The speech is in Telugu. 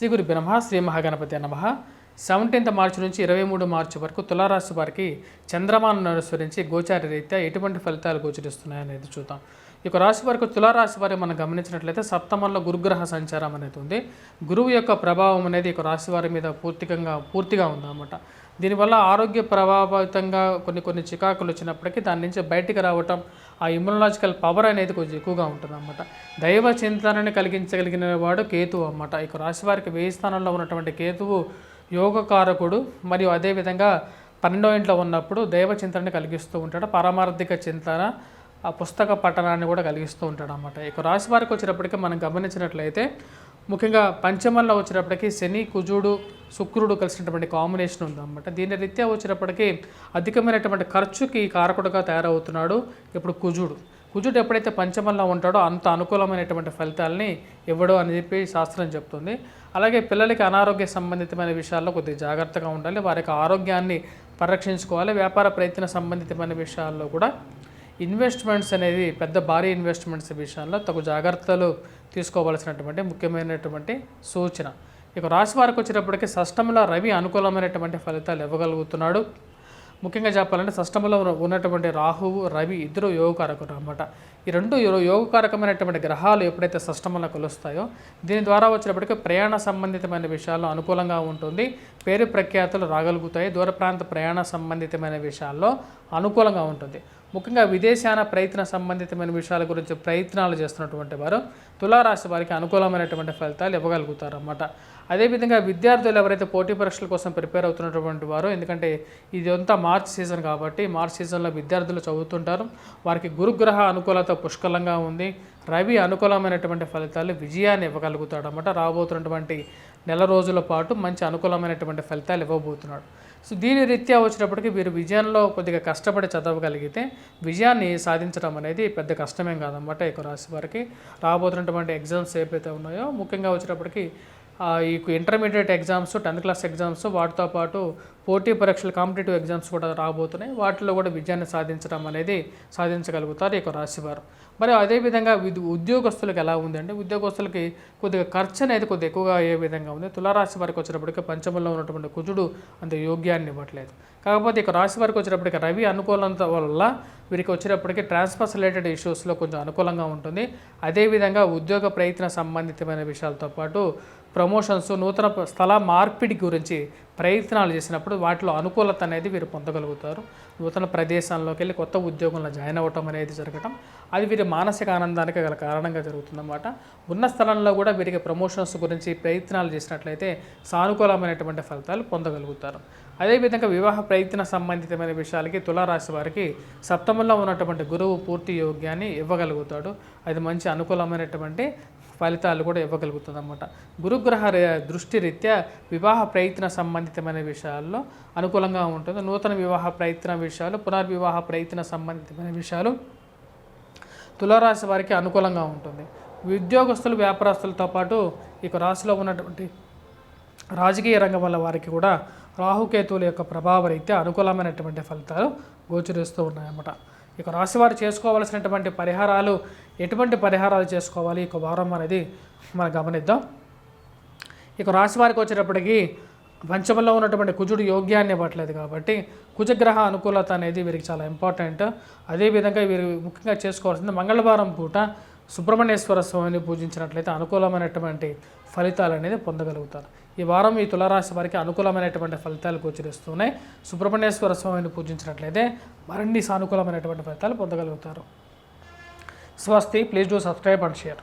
శ్రీ గురు బ్రహ్మ శ్రీ మహాగణపతి నమః. 17th మార్చి నుంచి 23 మార్చి వరకు తులారాశి వారికి చంద్రమాను అనుసరించి గోచార రీత్యా ఎటువంటి ఫలితాలు గోచరిస్తున్నాయనేది చూద్దాం. ఈ రాశి వారికి తులారాశి వారి మనం గమనించినట్లయితే సప్తమంలో గురుగ్రహ సంచారం అనేది ఉంది. గురువు యొక్క ప్రభావం అనేది ఈ రాశి వారి మీద పూర్తిగా ఉందన్నమాట. దీనివల్ల ఆరోగ్య ప్రభావితంగా కొన్ని చికాకులు వచ్చినప్పటికీ దాని నుంచి బయటికి రావటం, ఆ ఇమ్యునలాజికల్ పవర్ అనేది కొంచెం ఎక్కువగా ఉంటుందన్నమాట. దైవ చింతనని కలిగించగలిగిన వాడు కేతువు అన్నమాట. ఈ రాశి వారికి 1000 స్థానంలో ఉన్నటువంటి కేతువు యోగకారకుడు. మరియు అదేవిధంగా 12వ ఇంట్లో ఉన్నప్పుడు దైవ చింతనని కలిగిస్తూ ఉంటాడు. పారమార్థిక చింతన, ఆ పుస్తక పఠనాన్ని కూడా కలిగిస్తూ ఉంటాడు అన్నమాట. ఇక రాశి వారికి వచ్చేటప్పటికీ మనం గమనించినట్లయితే ముఖ్యంగా పంచమంలో వచ్చేటప్పటికి శని, కుజుడు, శుక్రుడు కలిసినటువంటి కాంబినేషన్ ఉందన్నమాట. దీని రీత్యా వచ్చేటప్పటికి అధికమైనటువంటి ఖర్చుకి కారకుడుగా తయారవుతున్నాడు ఇప్పుడు కుజుడు ఎప్పుడైతే పంచమంలో ఉంటాడో అంత అనుకూలమైనటువంటి ఫలితాలని ఇవ్వడు అని చెప్పి శాస్త్రం చెప్తుంది. అలాగే పిల్లలకి అనారోగ్య సంబంధితమైన విషయాల్లో కొద్దిగా జాగ్రత్తగా ఉండాలి. వారికి ఆరోగ్యాన్ని పరిరక్షించుకోవాలి. వ్యాపార ప్రయత్న సంబంధితమైన విషయాల్లో కూడా ఇన్వెస్ట్మెంట్స్ అనేది భారీ ఇన్వెస్ట్మెంట్స్ విషయంలో తగు జాగ్రత్తలు తీసుకోవాల్సినటువంటి ముఖ్యమైనటువంటి సూచన. ఇక రాశి వారికి వచ్చేటప్పటికి షష్టంలో రవి అనుకూలమైనటువంటి ఫలితాలు ఇవ్వగలుగుతున్నాడు. ముఖ్యంగా చెప్పాలంటే షష్టంలో ఉన్నటువంటి రాహువు, రవి ఇద్దరు యోగకారకులు అన్నమాట. ఈ రెండు యోగకారకమైనటువంటి గ్రహాలు ఎప్పుడైతే షష్టంలో కలుస్తాయో దీని ద్వారా వచ్చేటప్పటికి ప్రయాణ సంబంధితమైన విషయాల్లో అనుకూలంగా ఉంటుంది. పేరు ప్రఖ్యాతులు రాగలుగుతాయి. దూర ప్రాంత ప్రయాణ సంబంధితమైన విషయాల్లో అనుకూలంగా ఉంటుంది. ముఖ్యంగా విదేశాన ప్రయత్న సంబంధితమైన విషయాల గురించి ప్రయత్నాలు చేస్తున్నటువంటి వారు తులారాశి వారికి అనుకూలమైనటువంటి ఫలితాలు ఇవ్వగలుగుతారు అన్నమాట. అదేవిధంగా విద్యార్థులు ఎవరైతే పోటీ పరీక్షల కోసం ప్రిపేర్ అవుతున్నటువంటి వారు, ఎందుకంటే ఇదంతా మార్చ్ సీజన్ కాబట్టి మార్చ్ సీజన్లో విద్యార్థులు చదువుతుంటారు. వారికి గురుగ్రహ అనుకూలత పుష్కలంగా ఉంది. రవి అనుకూలమైనటువంటి ఫలితాలు విజయాన్ని ఇవ్వగలుగుతాడు అన్నమాట. రాబోతున్నటువంటి నెల రోజుల పాటు మంచి అనుకూలమైనటువంటి ఫలితాలు ఇవ్వబోతున్నాడు. సో దీని రీత్యా వచ్చినప్పటికీ వీరు విజయంలో కొద్దిగా కష్టపడి చదవగలిగితే విజయాన్ని సాధించడం అనేది పెద్ద కష్టమేం కాదన్నమాట. ఈ రాశి వారికి రాబోతున్నటువంటి ఎగ్జామ్స్ ఏవైతే ఉన్నాయో ముఖ్యంగా వచ్చేటప్పటికి ఈ intermediate exams, 10th class exams, వాటితో పాటు పోటీ పరీక్షలు, కాంపిటేటివ్ ఎగ్జామ్స్ కూడా రాబోతున్నాయి. వాటిలో కూడా విజయాన్ని సాధించగలుగుతారు ఈ రాశివారు. మరి అదేవిధంగా ఉద్యోగస్తులకు ఎలా ఉంది అంటే ఉద్యోగస్తులకి కొద్దిగా ఖర్చు అనేది కొద్దిగా ఎక్కువగా అయ్యే విధంగా ఉంది. తులారాశి వారికి వచ్చినప్పటికీ పంచమంలో ఉన్నటువంటి కుజుడు అంత యోగ్యాన్ని ఇవ్వట్లేదు. కాకపోతే ఇక రాశి వారికి వచ్చేటప్పటికి రవి అనుకూలత వల్ల వీరికి వచ్చేటప్పటికి ట్రాన్స్ఫర్స్ రిలేటెడ్ ఇష్యూస్లో కొంచెం అనుకూలంగా ఉంటుంది. అదేవిధంగా ఉద్యోగ ప్రయత్న సంబంధితమైన విషయాలతో పాటు ప్రమోషన్స్, నూతన స్థల మార్పిడి గురించి ప్రయత్నాలు చేసినప్పుడు వాటిలో అనుకూలత అనేది వీరు పొందగలుగుతారు. నూతన ప్రదేశాల్లోకి వెళ్ళి కొత్త ఉద్యోగంలో జాయిన్ అవ్వటం అనేది జరగటం అది వీరి మానసిక ఆనందానికి గల కారణంగా జరుగుతుందన్నమాట. ఉన్న స్థలంలో కూడా వీరికి ప్రమోషన్స్ గురించి ప్రయత్నాలు చేసినట్లయితే సానుకూలమైనటువంటి ఫలితాలు పొందగలుగుతారు. అదేవిధంగా వివాహ ప్రయత్న సంబంధితమైన విషయాలకి తులారాశి వారికి సప్తమంలో ఉన్నటువంటి గురువు పూర్తి యోగ్యాన్ని ఇవ్వగలుగుతాడు. అది మంచి అనుకూలమైనటువంటి ఫలితాలు కూడా ఇవ్వగలుగుతుంది అన్నమాట. గురుగ్రహ దృష్టి రీత్యా వివాహ ప్రయత్న సంబంధితమైన విషయాల్లో అనుకూలంగా ఉంటుంది. నూతన వివాహ ప్రయత్న విషయాలు, పునర్వివాహ ప్రయత్న సంబంధితమైన విషయాలు తులారాశి వారికి అనుకూలంగా ఉంటుంది. ఉద్యోగస్తులు, వ్యాపారస్తులతో పాటు ఇక రాశిలో ఉన్నటువంటి రాజకీయ రంగం వల్ల వారికి కూడా రాహుకేతువుల యొక్క ప్రభావ రీత్యా అనుకూలమైనటువంటి ఫలితాలు గోచరిస్తూ ఉన్నాయన్నమాట. ఇక రాశివారు చేసుకోవాల్సినటువంటి పరిహారాలు, ఎటువంటి పరిహారాలు చేసుకోవాలి ఇక వారం అనేది మనం గమనిద్దాం. ఇక రాశివారికి వచ్చేటప్పటికి పంచమంలో ఉన్నటువంటి కుజుడు యోగ్యాన్ని ఇవ్వట్లేదు కాబట్టి కుజగ్రహ అనుకూలత అనేది వీరికి చాలా ఇంపార్టెంట్. అదేవిధంగా వీరు ముఖ్యంగా చేసుకోవాల్సింది మంగళవారం పూట సుబ్రహ్మణ్యేశ్వర స్వామిని పూజించినట్లయితే అనుకూలమైనటువంటి ఫలితాలు అనేది పొందగలుగుతారు. ఈ వారం ఈ తులారాశి వారికి అనుకూలమైనటువంటి ఫలితాలు గోచరిస్తున్నాయి. సుబ్రహ్మణ్యేశ్వర స్వామిని పూజించినట్లయితే మరిన్ని సానుకూలమైనటువంటి ఫలితాలు పొందగలుగుతారు. స్వస్తి. Please do subscribe and share.